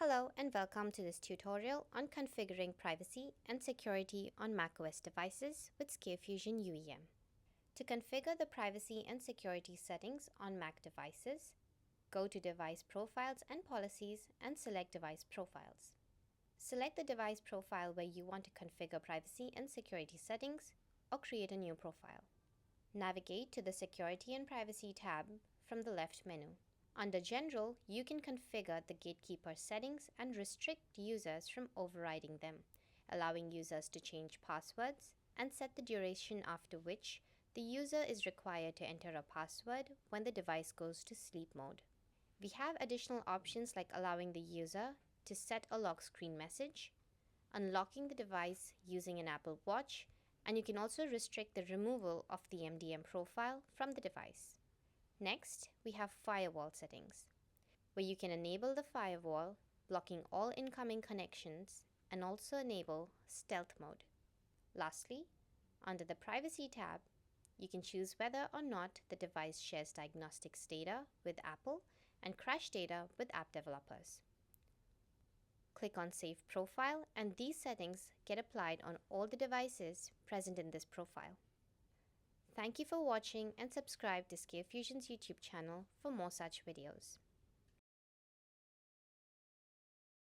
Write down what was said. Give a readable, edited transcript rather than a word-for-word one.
Hello and welcome to this tutorial on configuring privacy and security on macOS devices with Scalefusion UEM. To configure the privacy and security settings on Mac devices, go to Device Profiles and Policies and select Device Profiles. Select the device profile where you want to configure privacy and security settings or create a new profile. Navigate to the Security and Privacy tab from the left menu. Under General, you can configure the GateKeeper settings and restrict users from overriding them, allowing users to change passwords and set the duration after which the user is required to enter a password when the device goes to sleep mode. We have additional options like allowing the user to set a lock screen message, unlocking the device using an Apple Watch, and you can also restrict the removal of the MDM profile from the device. Next, we have Firewall Settings, where you can enable the firewall, blocking all incoming connections, and also enable Stealth Mode. Lastly, under the Privacy tab, you can choose whether or not the device shares diagnostics data with Apple and crash data with app developers. Click on Save Profile, and these settings get applied on all the devices present in this profile. Thank you for watching and subscribe to Scalefusion's YouTube channel for more such videos.